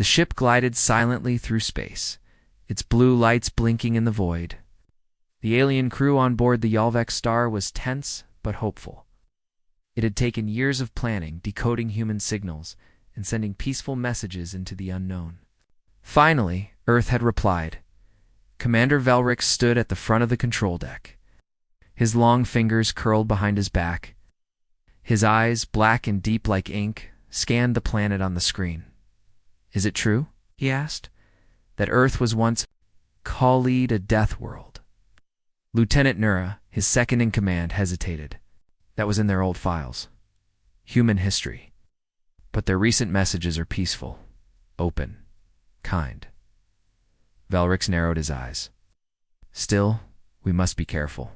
The ship glided silently through space, its blue lights blinking in the void. The alien crew on board the Yalvek Star was tense but hopeful. It had taken years of planning, decoding human signals, and sending peaceful messages into the unknown. Finally, Earth had replied. Commander Velrix stood at the front of the control deck. His long fingers curled behind his back. His eyes, black and deep like ink, scanned the planet on the screen. "Is it true," he asked, "that Earth was once called a death world?" Lieutenant Nura, his second in command, hesitated. That was in their old files. Human history. But their recent messages are peaceful, open, kind. Velrix narrowed his eyes. Still, we must be careful.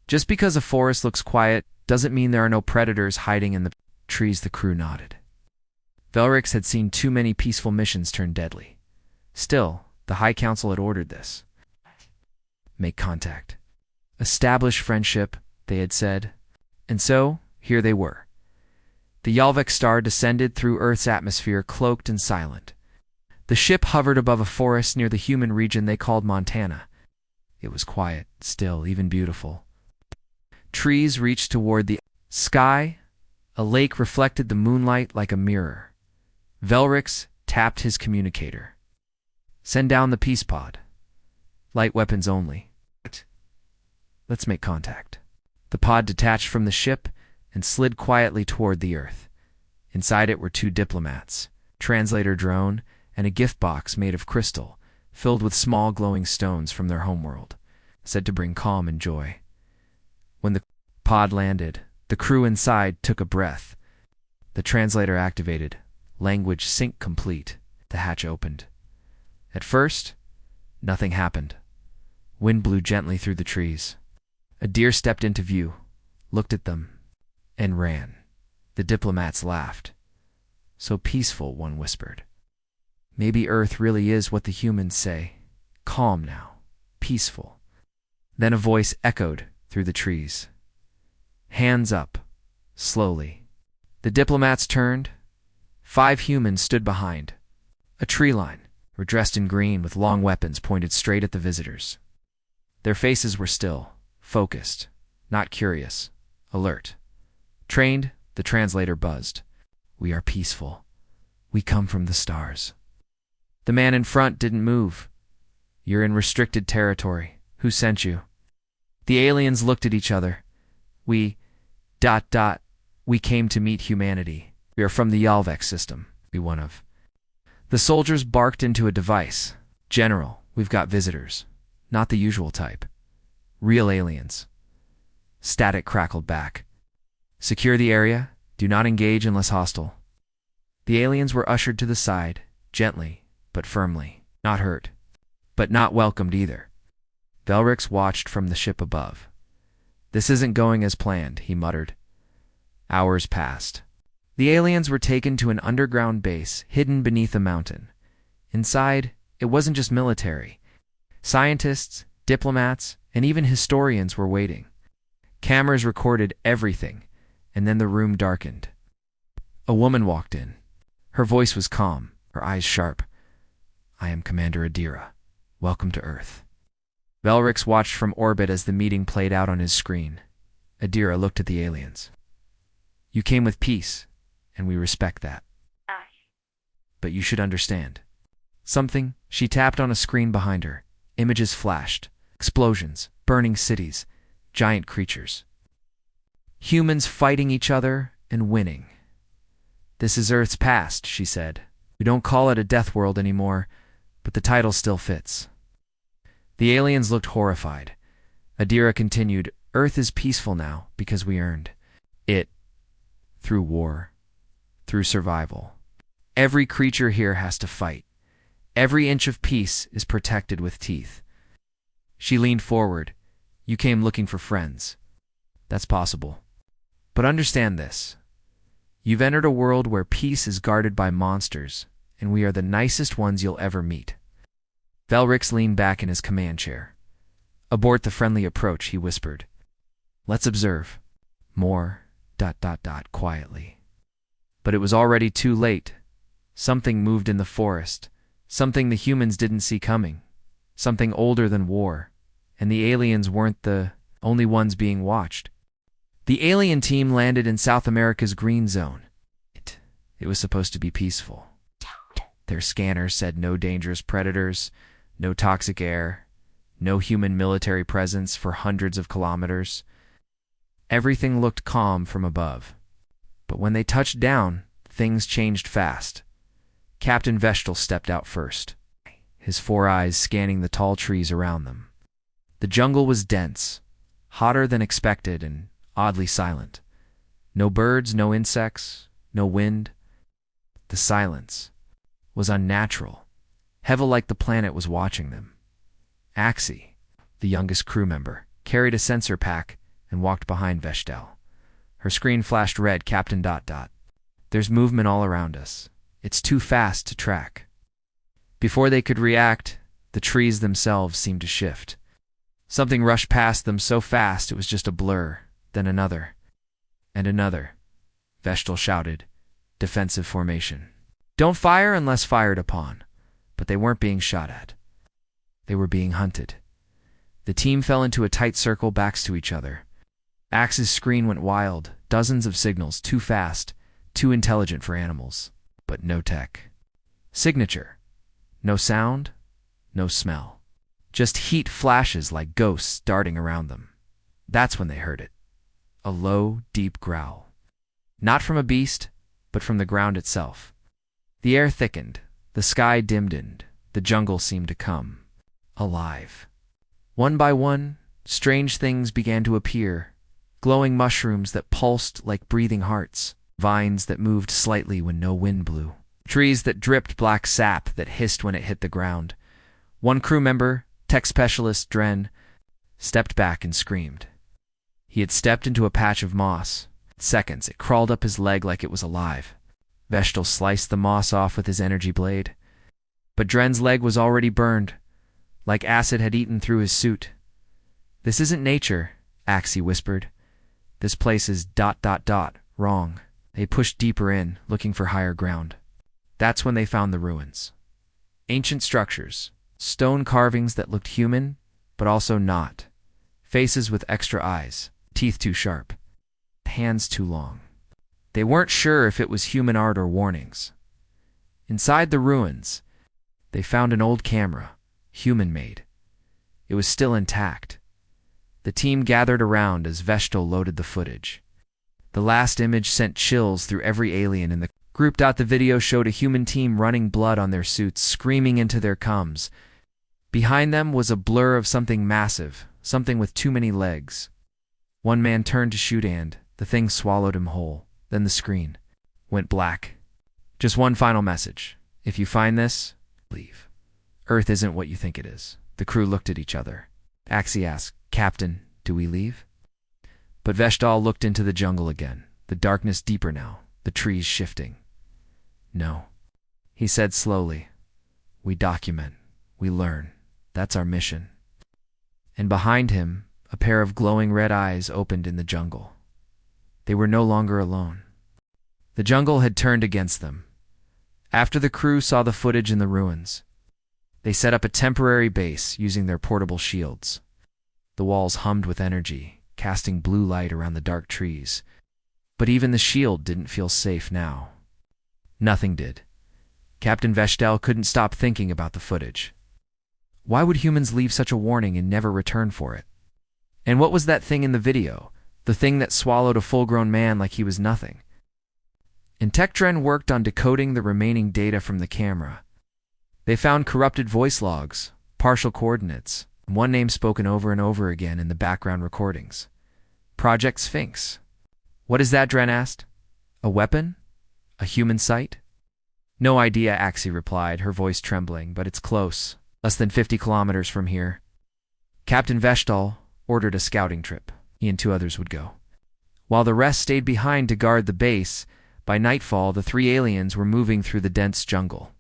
Just because a forest looks quiet doesn't mean there are no predators hiding in the trees. The crew nodded. Velrix had seen too many peaceful missions turn deadly. Still, the High Council had ordered this. Make contact. Establish friendship, they had said. And so, here they were. The Yalvek Star descended through Earth's atmosphere, cloaked and silent. The ship hovered above a forest near the human region they called Montana. It was quiet, still, even beautiful. Trees reached toward the sky. A lake reflected the moonlight like a mirror. Velrix tapped his communicator. Send down the peace pod. Light weapons only. Let's make contact. The pod detached from the ship and slid quietly toward the Earth. Inside it were two diplomats, translator drone, and a gift box made of crystal, filled with small glowing stones from their homeworld, said to bring calm and joy. When the pod landed, the crew inside took a breath. The translator activated, language sync complete. The hatch opened. At first, nothing happened. Wind blew gently through the trees. A deer stepped into view, looked at them, and ran. The diplomats laughed. So peaceful, one whispered. Maybe Earth really is what the humans say. Calm now, peaceful. Then a voice echoed through the trees. Hands up, slowly. The diplomats turned. 5 humans stood behind. A tree line, were dressed in green with long weapons pointed straight at the visitors. Their faces were still, focused, not curious, alert. Trained, the translator buzzed. We are peaceful. We come from the stars. The man in front didn't move. You're in restricted territory. Who sent you? The aliens looked at each other. We came to meet humanity. We are from the Yalvek system, be one of. The soldiers barked into a device. General, we've got visitors. Not the usual type. Real aliens. Static crackled back. Secure the area. Do not engage unless hostile. The aliens were ushered to the side, gently, but firmly. Not hurt, but not welcomed either. Velrix watched from the ship above. This isn't going as planned, he muttered. Hours passed. The aliens were taken to an underground base hidden beneath a mountain. Inside, it wasn't just military. Scientists, diplomats, and even historians were waiting. Cameras recorded everything, and then the room darkened. A woman walked in. Her voice was calm, her eyes sharp. I am Commander Adira. Welcome to Earth. Velrix watched from orbit as the meeting played out on his screen. Adira looked at the aliens. You came with peace, and we respect that. But you should understand. Something, she tapped on a screen behind her. Images flashed. Explosions, burning cities, giant creatures. Humans fighting each other and winning. This is Earth's past, she said. We don't call it a death world anymore, but the title still fits. The aliens looked horrified. Adira continued, Earth is peaceful now because we earned it through war, through survival. Every creature here has to fight. Every inch of peace is protected with teeth. She leaned forward. You came looking for friends. That's possible. But understand this. You've entered a world where peace is guarded by monsters, and we are the nicest ones you'll ever meet. Velrix leaned back in his command chair. Abort the friendly approach, he whispered. Let's observe. More, quietly. But it was already too late. Something moved in the forest, something the humans didn't see coming, something older than war, and the aliens weren't the only ones being watched. The alien team landed in South America's green zone. It was supposed to be peaceful. Their scanners said no dangerous predators, no toxic air, no human military presence for hundreds of kilometers. Everything looked calm from above. But when they touched down, things changed fast. Captain Vestal stepped out first, his 4 eyes scanning the tall trees around them. The jungle was dense, hotter than expected and oddly silent. No birds, no insects, no wind. The silence was unnatural, heavy like the planet was watching them. Axie, the youngest crew member, carried a sensor pack and walked behind Vestal. Her screen flashed red, Captain ... There's movement all around us. It's too fast to track. Before they could react, the trees themselves seemed to shift. Something rushed past them so fast it was just a blur, then another, and another. Vestal shouted, "Defensive formation. Don't fire unless fired upon." But they weren't being shot at. They were being hunted. The team fell into a tight circle, backs to each other. Axe's screen went wild, dozens of signals, too fast, too intelligent for animals. But no tech. Signature. No sound, no smell. Just heat flashes like ghosts darting around them. That's when they heard it. A low, deep growl. Not from a beast, but from the ground itself. The air thickened, the sky dimmed, the jungle seemed to come alive. One by one, strange things began to appear, glowing mushrooms that pulsed like breathing hearts, vines that moved slightly when no wind blew, trees that dripped black sap that hissed when it hit the ground. One crew member, tech specialist Dren, stepped back and screamed. He had stepped into a patch of moss. In seconds, it crawled up his leg like it was alive. Vestal sliced the moss off with his energy blade. But Dren's leg was already burned, like acid had eaten through his suit. "This isn't nature," Axie whispered. "This place is ... wrong." They pushed deeper in, looking for higher ground. That's when they found the ruins. Ancient structures, stone carvings that looked human, but also not. Faces with extra eyes, teeth too sharp, hands too long. They weren't sure if it was human art or warnings. Inside the ruins, they found an old camera, human-made. It was still intact. The team gathered around as Vestal loaded the footage. The last image sent chills through every alien in the group. The video showed a human team running blood on their suits, screaming into their comms. Behind them was a blur of something massive, something with too many legs. One man turned to shoot and the thing swallowed him whole. Then the screen went black. Just one final message. If you find this, leave. Earth isn't what you think it is. The crew looked at each other. Axie asked, "Captain, do we leave?" But Vestal looked into the jungle again, the darkness deeper now, the trees shifting. "No," he said slowly. "We document. We learn. That's our mission." And behind him, a pair of glowing red eyes opened in the jungle. They were no longer alone. The jungle had turned against them. After the crew saw the footage in the ruins, they set up a temporary base using their portable shields. The walls hummed with energy, casting blue light around the dark trees. But even the shield didn't feel safe now. Nothing did. Captain Vestal couldn't stop thinking about the footage. Why would humans leave such a warning and never return for it? And what was that thing in the video? The thing that swallowed a full-grown man like he was nothing. And TechDren worked on decoding the remaining data from the camera. They found corrupted voice logs, partial coordinates, and one name spoken over and over again in the background recordings. Project Sphinx. "What is that?" Dren asked. "A weapon? A human sight?" "No idea," Axie replied, her voice trembling, "but it's close. Less than 50 kilometers from here." Captain Vestal ordered a scouting trip. He and 2 others would go, while the rest stayed behind to guard the base. By nightfall, the 3 aliens were moving through the dense jungle.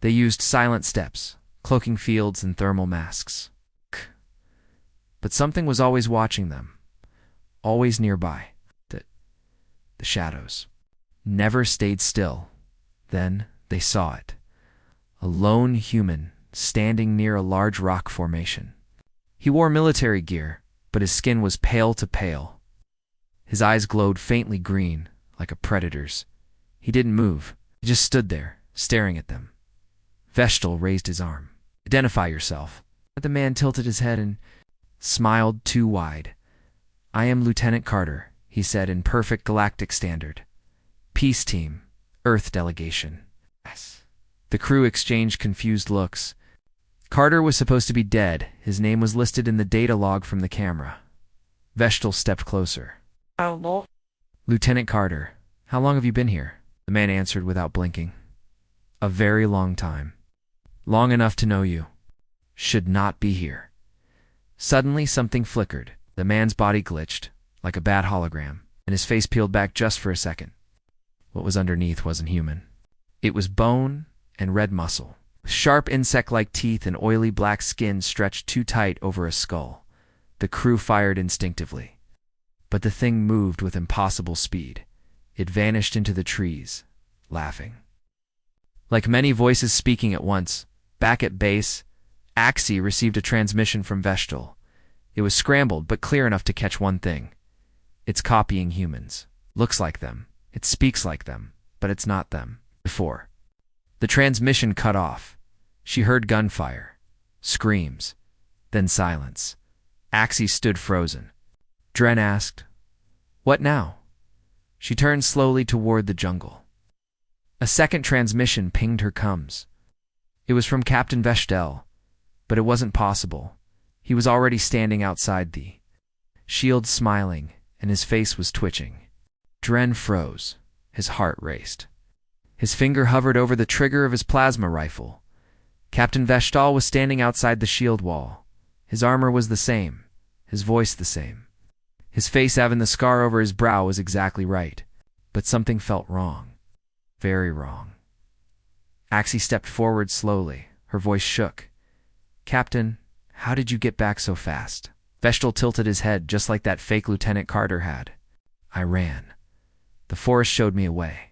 They used silent steps, cloaking fields, and thermal masks. But something was always watching them, always nearby. The shadows never stayed still. Then They saw it. A lone human standing near a large rock formation. He wore military gear, but his skin was pale to pale. His eyes glowed faintly green, like a predator's. He didn't move. He just stood there, staring at them. Vestal raised his arm. "Identify yourself." But the man tilted his head and smiled too wide. "I am Lieutenant Carter," he said in perfect galactic standard. "Peace Team, Earth Delegation." Yes. The crew exchanged confused looks. Carter was supposed to be dead. His name was listed in the data log from the camera. Vestal stepped closer. Oh, "Lieutenant Carter, how long have you been here?" The man answered without blinking. "A very long time. Long enough to know you should not be here." Suddenly, something flickered. The man's body glitched, like a bad hologram, and his face peeled back just for a second. What was underneath wasn't human. It was bone and red muscle, with sharp insect-like teeth and oily black skin stretched too tight over a skull. The crew fired instinctively. But the thing moved with impossible speed. It vanished into the trees, laughing. Like many voices speaking at once, back at base, HFY received a transmission from Vestal. It was scrambled, but clear enough to catch one thing. It's copying humans. Looks like them. It speaks like them, but it's not them. Before. The transmission cut off. She heard gunfire, screams, then silence. HFY stood frozen. Dren asked, "What now?" She turned slowly toward the jungle. A second transmission pinged her comms. It was from Captain Vestal, but it wasn't possible. He was already standing outside the shield, smiling, and his face was twitching. Dren froze. His heart raced. His finger hovered over the trigger of his plasma rifle. Captain Vestal was standing outside the shield wall. His armor was the same, his voice the same. His face, having the scar over his brow, was exactly right. But something felt wrong. Very wrong. HFY stepped forward slowly. Her voice shook. "Captain, how did you get back so fast?" Vestal tilted his head just like that fake Lieutenant Carter had. "I ran. The forest showed me a way."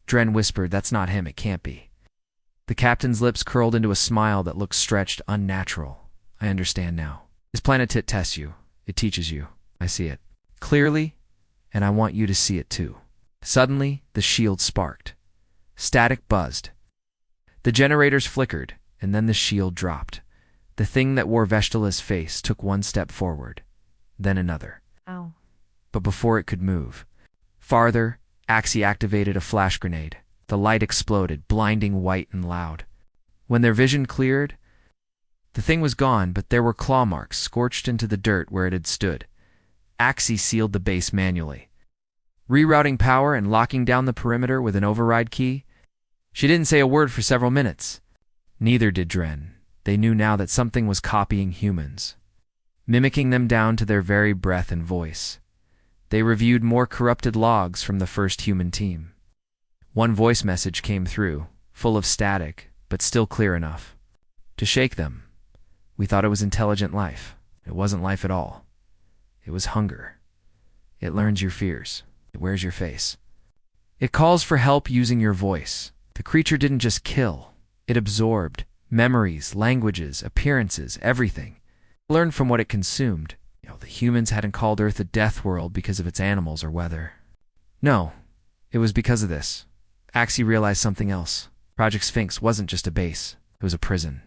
Dren whispered, "That's not him, it can't be." The captain's lips curled into a smile that looked stretched, unnatural. "I understand now. His planet tests you. It teaches you. I see it clearly, and I want you to see it too." Suddenly, the shield sparked. Static buzzed. The generators flickered, and then the shield dropped. The thing that wore Vestala's face took one step forward, then another. Ow. But before it could move farther, HFY activated a flash grenade. The light exploded, blinding white and loud. When their vision cleared, the thing was gone, but there were claw marks scorched into the dirt where it had stood. HFY sealed the base manually, rerouting power and locking down the perimeter with an override key. She didn't say a word for several minutes. Neither did Dren. They knew now that something was copying humans, mimicking them down to their very breath and voice. They reviewed more corrupted logs from the first human team. One voice message came through, full of static, but still clear enough to shake them. "We thought it was intelligent life. It wasn't life at all. It was hunger. It learns your fears. It wears your face. It calls for help using your voice." The creature didn't just kill. It absorbed memories, languages, appearances, everything. It learned from what it consumed. The humans hadn't called Earth a death world because of its animals or weather. No, it was because of this. HFY realized something else. Project Sphinx wasn't just a base. It was a prison.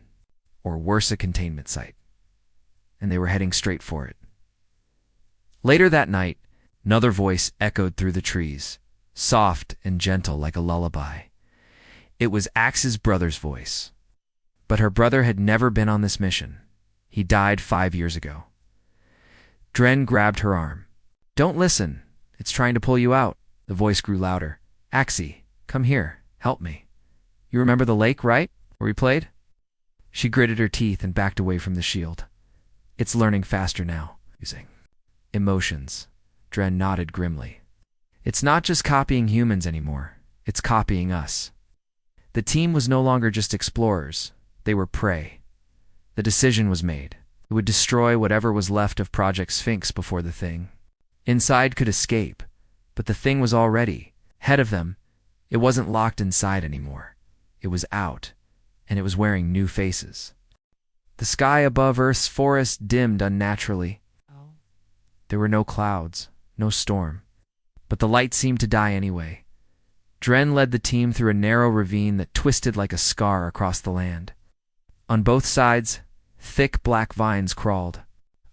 Or worse, a containment site. And they were heading straight for it. Later that night, another voice echoed through the trees, soft and gentle like a lullaby. It was Axe's brother's voice. But her brother had never been on this mission. He died 5 years ago. Dren grabbed her arm. "Don't listen. It's trying to pull you out." The voice grew louder. "HFY, come here. Help me. You remember the lake, right? Where we played?" She gritted her teeth and backed away from the shield. "It's learning faster now." Using emotions. Dren nodded grimly. "It's not just copying humans anymore. It's copying us." The team was no longer just explorers. They were prey. The decision was made. It would destroy whatever was left of Project Sphinx before the thing inside could escape. But the thing was already ahead of them. It wasn't locked inside anymore. It was out, and it was wearing new faces. The sky above Earth's forest dimmed unnaturally. There were no clouds, no storm, but the light seemed to die anyway. Dren led the team through a narrow ravine that twisted like a scar across the land. On both sides, thick black vines crawled,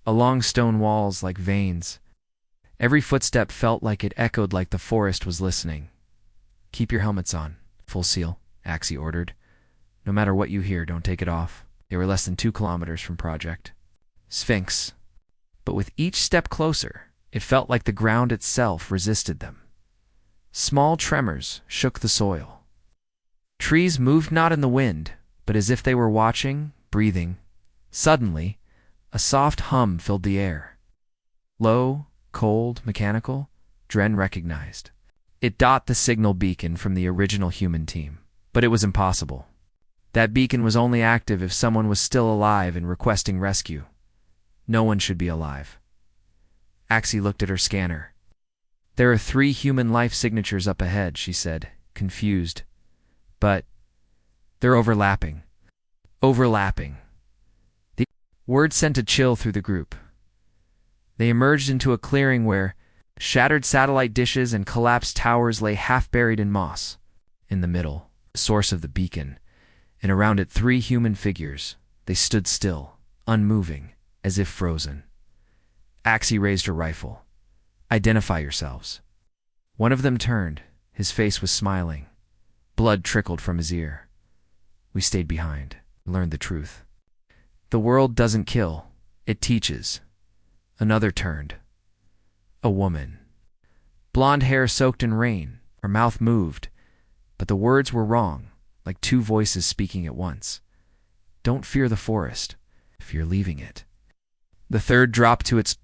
along stone walls like veins. Every footstep felt like it echoed like the forest was listening. "Keep your helmets on, full seal," Axie ordered. "No matter what you hear, don't take it off." They were less than 2 kilometers from Project Sphinx. But with each step closer, it felt like the ground itself resisted them. Small tremors shook the soil. Trees moved not in the wind, but as if they were watching, breathing. Suddenly, a soft hum filled the air. Low, cold, mechanical, Dren recognized. It dot the signal beacon from the original human team, but it was impossible. That beacon was only active if someone was still alive and requesting rescue. No one should be alive. Axie looked at her scanner. "There are 3 human life signatures up ahead," she said, confused. "But they're overlapping." Overlapping. The word sent a chill through the group. They emerged into a clearing where shattered satellite dishes and collapsed towers lay half-buried in moss. In the middle, the source of the beacon, and around it 3 human figures. They stood still, unmoving, as if frozen. Axie raised her rifle. "Identify yourselves." One of them turned. His face was smiling. Blood trickled from his ear. "We stayed behind, learned the truth. The world doesn't kill, it teaches." Another turned. A woman. Blonde hair soaked in rain. Her mouth moved, but the words were wrong, like 2 voices speaking at once. "Don't fear the forest. Fear leaving it." The third dropped to its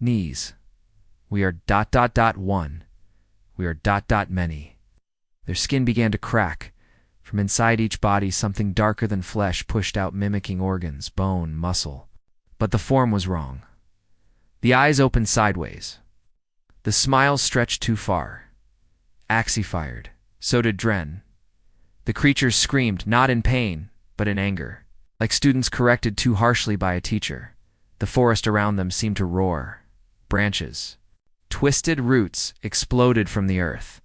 knees. "We are ... one. We are ... many." Their skin began to crack. From inside each body, something darker than flesh pushed out, mimicking organs, bone, muscle. But the form was wrong. The eyes opened sideways. The smile stretched too far. Axie fired. So did Dren. The creatures screamed, not in pain, but in anger, like students corrected too harshly by a teacher. The forest around them seemed to roar. Branches, twisted roots exploded from the earth.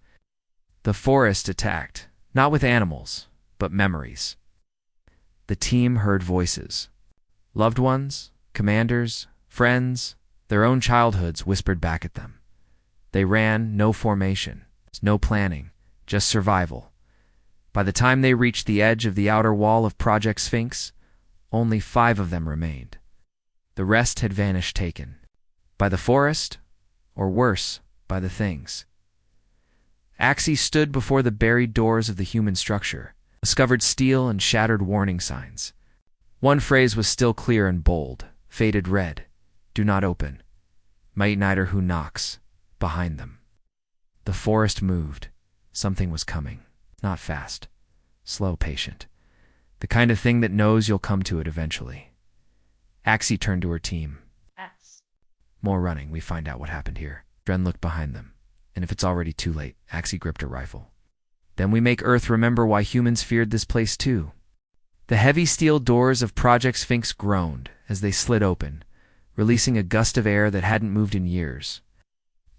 The forest attacked, not with animals, but memories. The team heard voices. Loved ones, commanders, friends, their own childhoods whispered back at them. They ran, no formation, no planning, just survival. By the time they reached the edge of the outer wall of Project Sphinx, only 5 of them remained. The rest had vanished, taken by the forest, or worse, by the things. Axie stood before the buried doors of the human structure, discovered steel and shattered warning signs. One phrase was still clear and bold, faded red. "Do not open. Might Nighter who knocks," behind them. The forest moved. Something was coming. Not fast. Slow, patient. The kind of thing that knows you'll come to it eventually. Axie turned to her team. "More running, we find out what happened here." Dren looked behind them. "And if it's already too late," Axie gripped her rifle. "Then we make Earth remember why humans feared this place too." The heavy steel doors of Project Sphinx groaned as they slid open, releasing a gust of air that hadn't moved in years.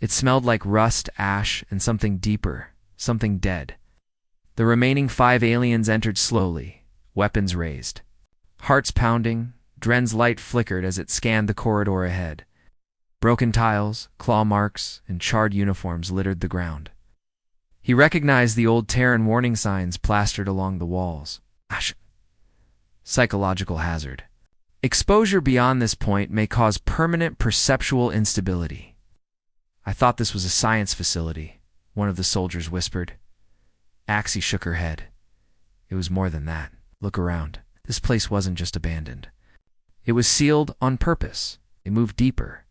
It smelled like rust, ash, and something deeper, something dead. The remaining 5 aliens entered slowly, weapons raised. Hearts pounding, Dren's light flickered as it scanned the corridor ahead. Broken tiles, claw marks, and charred uniforms littered the ground. He recognized the old Terran warning signs plastered along the walls. Psychological hazard. Exposure beyond this point may cause permanent perceptual instability. "I thought this was a science facility," one of the soldiers whispered. Axie shook her head. "It was more than that. Look around. This place wasn't just abandoned. It was sealed on purpose. They moved deeper.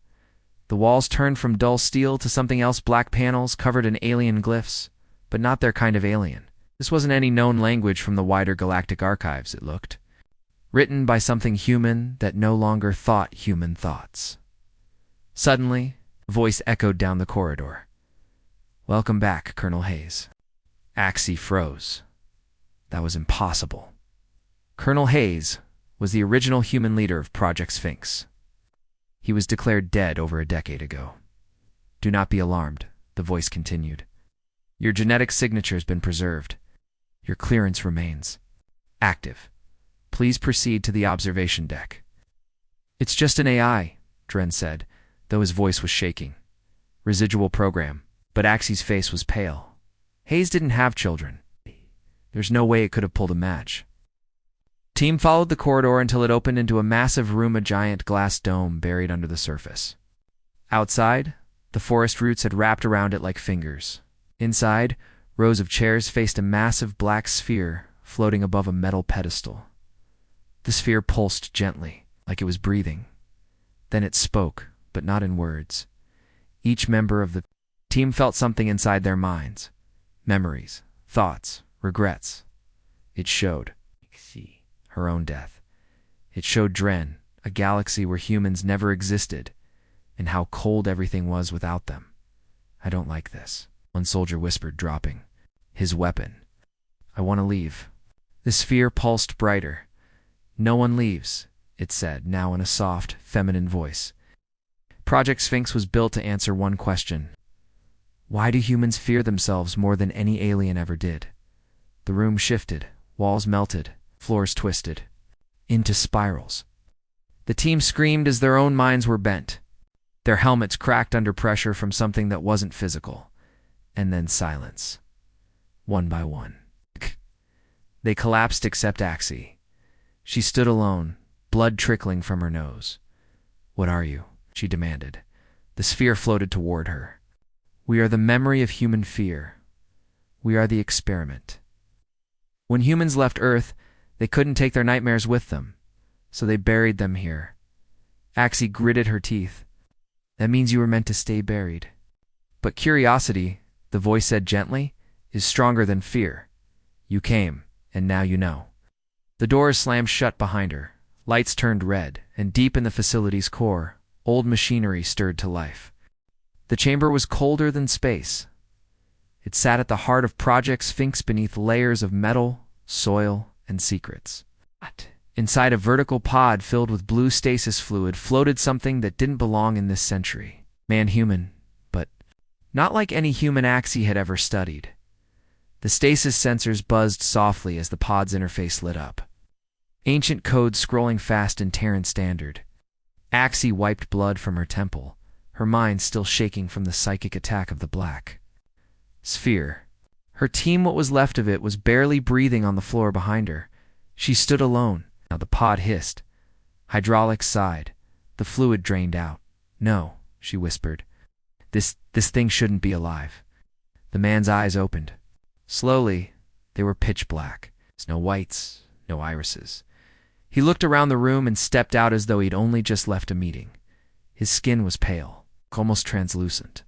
The walls turned from dull steel to something else, black panels covered in alien glyphs, but not their kind of alien. This wasn't any known language from the wider galactic archives, it looked. Written by something human that no longer thought human thoughts. Suddenly, a voice echoed down the corridor. "Welcome back, Colonel Hayes." Axie froze. That was impossible. Colonel Hayes was the original human leader of Project Sphinx. He was declared dead over a decade ago. Do not be alarmed, the voice continued. Your genetic signature has been preserved. Your clearance remains active. Please proceed to the observation deck. It's just an AI, Dren said, though his voice was shaking. Residual program, but Axie's face was pale. Hayes didn't have children. There's no way it could have pulled a match. Team followed the corridor until it opened into a massive room, a giant glass dome buried under the surface. Outside, the forest roots had wrapped around it like fingers. Inside, rows of chairs faced a massive black sphere floating above a metal pedestal. The sphere pulsed gently, like it was breathing. Then it spoke, but not in words. Each member of the team felt something inside their minds. Memories, thoughts, regrets. It showed her own death. It showed Dren, a galaxy where humans never existed, and how cold everything was without them. I don't like this, one soldier whispered, dropping his weapon. I want to leave. The sphere pulsed brighter. No one leaves, it said, now in a soft, feminine voice. Project Sphinx was built to answer one question. Why do humans fear themselves more than any alien ever did? The room shifted, walls melted, floors twisted into spirals. The team screamed as their own minds were bent. Their helmets cracked under pressure from something that wasn't physical. And then silence. One by one. They collapsed except Axie. She stood alone, blood trickling from her nose. What are you? She demanded. The sphere floated toward her. We are the memory of human fear. We are the experiment. When humans left Earth, they couldn't take their nightmares with them, so they buried them here. Axie gritted her teeth. That means you were meant to stay buried. But curiosity, the voice said gently, is stronger than fear. You came, and now you know. The doors slammed shut behind her. Lights turned red, and deep in the facility's core, old machinery stirred to life. The chamber was colder than space. It sat at the heart of Project Sphinx beneath layers of metal, soil, and secrets. Inside a vertical pod filled with blue stasis fluid floated something that didn't belong in this century. Man-human, but not like any human Axie had ever studied. The stasis sensors buzzed softly as the pod's interface lit up. Ancient code scrolling fast in Terran Standard. Axie wiped blood from her temple, her mind still shaking from the psychic attack of the black sphere. Her team, what was left of it, was barely breathing on the floor behind her. She stood alone. Now the pod hissed. Hydraulics sighed. The fluid drained out. No, she whispered. This thing shouldn't be alive. The man's eyes opened. Slowly, they were pitch black. No whites, no irises. He looked around the room and stepped out as though he'd only just left a meeting. His skin was pale, almost translucent.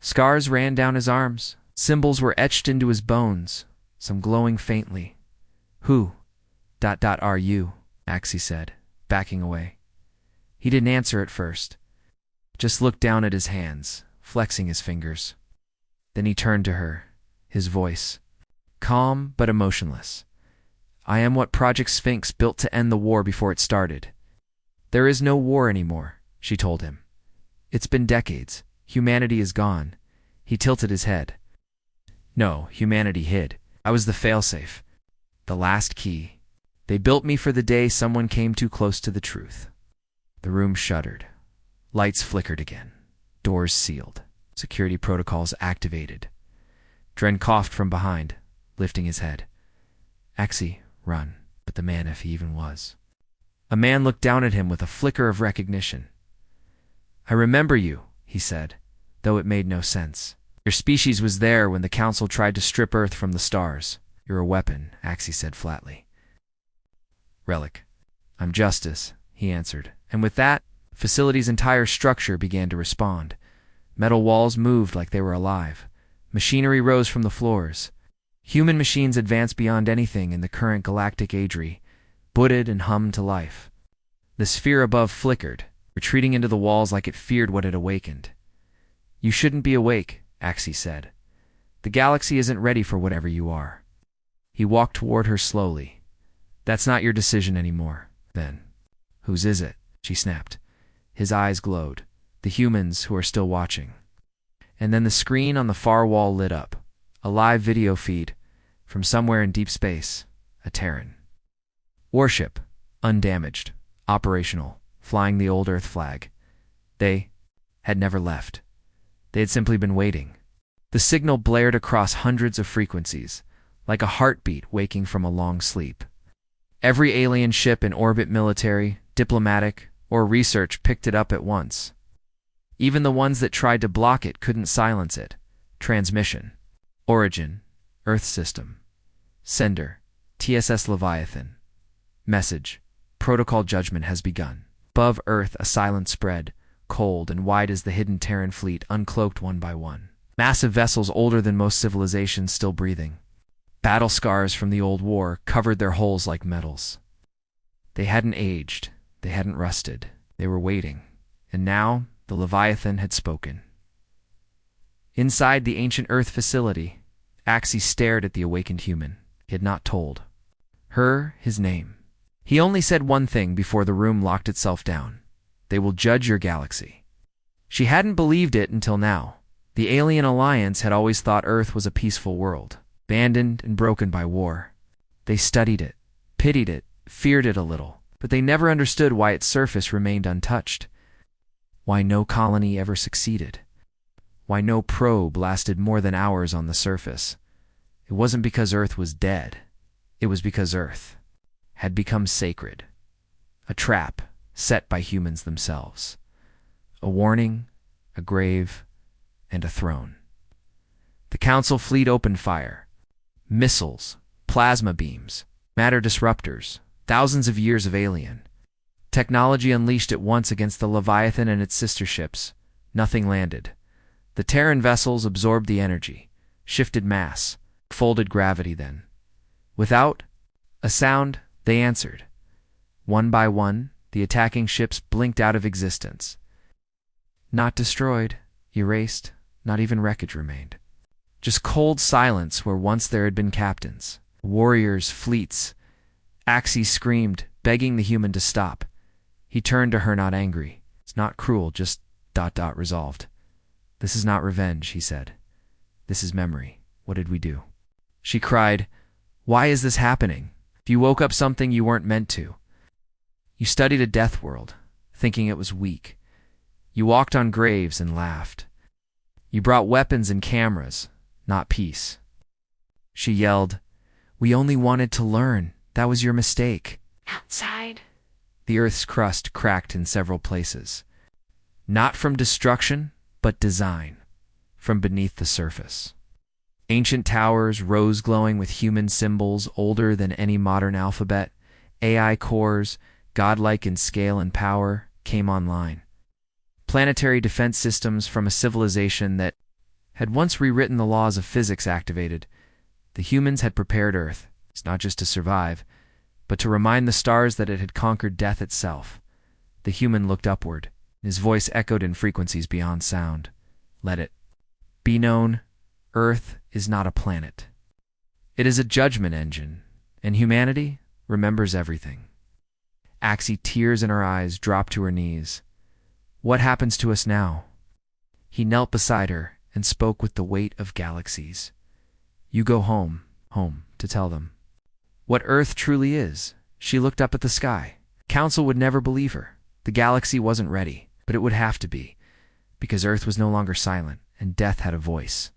Scars ran down his arms. Symbols were etched into his bones, some glowing faintly. Who? Are you? Axie said, backing away. He didn't answer at first. Just looked down at his hands, flexing his fingers. Then he turned to her, his voice calm but emotionless. I am what Project Sphinx built to end the war before it started. There is no war anymore, she told him. It's been decades. Humanity is gone. He tilted his head. No, humanity hid. I was the failsafe. The last key. They built me for the day someone came too close to the truth. The room shuddered. Lights flickered again. Doors sealed. Security protocols activated. Dren coughed from behind, lifting his head. Axie, run. But the man, if he even was. A man looked down at him with a flicker of recognition. I remember you, he said, though it made no sense. Your species was there when the Council tried to strip Earth from the stars. You're a weapon, Axie said flatly. Relic. I'm Justice, he answered, and with that, the facility's entire structure began to respond. Metal walls moved like they were alive. Machinery rose from the floors. Human machines advanced beyond anything in the current galactic agery, booted and hummed to life. The sphere above flickered, retreating into the walls like it feared what had awakened. You shouldn't be awake, Axie said. The galaxy isn't ready for whatever you are. He walked toward her slowly. That's not your decision anymore, then. Whose is it? She snapped. His eyes glowed. The humans who are still watching. And then the screen on the far wall lit up. A live video feed from somewhere in deep space. A Terran. Warship. Undamaged. Operational. Flying the old Earth flag. They had never left. They had simply been waiting. The signal blared across hundreds of frequencies, like a heartbeat waking from a long sleep. Every alien ship in orbit, military, diplomatic, or research, picked it up at once. Even the ones that tried to block it couldn't silence it. Transmission. Origin. Earth system. Sender. TSS Leviathan. Message. Protocol judgment has begun. Above Earth, a silence spread, cold and wide as the hidden Terran fleet uncloaked one by one. Massive vessels older than most civilizations still breathing. Battle scars from the old war covered their hulls like metals. They hadn't aged. They hadn't rusted. They were waiting. And now, the Leviathan had spoken. Inside the ancient Earth facility, Axie stared at the awakened human. He had not told her his name. He only said one thing before the room locked itself down. They will judge your galaxy. She hadn't believed it until now. The Alien Alliance had always thought Earth was a peaceful world, abandoned and broken by war. They studied it, pitied it, feared it a little, but they never understood why its surface remained untouched. Why no colony ever succeeded. Why no probe lasted more than hours on the surface. It wasn't because Earth was dead. It was because Earth had become sacred. A trap set by humans themselves. A warning, a grave, and a throne. The Council fleet opened fire. Missiles, plasma beams, matter disruptors, thousands of years of alien technology unleashed at once against the Leviathan and its sister ships. Nothing landed. The Terran vessels absorbed the energy, shifted mass, folded gravity then. Without a sound, they answered. One by one, the attacking ships blinked out of existence. Not destroyed, erased, not even wreckage remained. Just cold silence where once there had been captains, warriors, fleets. Axie screamed, begging the human to stop. He turned to her, not angry. It's not cruel, just ... resolved. This is not revenge, he said. This is memory. What did we do? She cried, why is this happening? You woke up something you weren't meant to. You studied a death world, thinking it was weak. You walked on graves and laughed. You brought weapons and cameras, not peace. She yelled, we only wanted to learn. That was your mistake. Outside. The Earth's crust cracked in several places. Not from destruction, but design. From beneath the surface. Ancient towers rose glowing with human symbols older than any modern alphabet. AI cores, godlike in scale and power, came online. Planetary defense systems from a civilization that had once rewritten the laws of physics activated. The humans had prepared Earth, it's not just to survive, but to remind the stars that it had conquered death itself. The human looked upward. His voice echoed in frequencies beyond sound. Let it be known, Earth is not a planet. It is a judgment engine, and humanity remembers everything. Axie, tears in her eyes, dropped to her knees. What happens to us now? He knelt beside her and spoke with the weight of galaxies. You go home, to tell them what Earth truly is. She looked up at the sky. Council would never believe her. The galaxy wasn't ready, but it would have to be, because Earth was no longer silent, and death had a voice.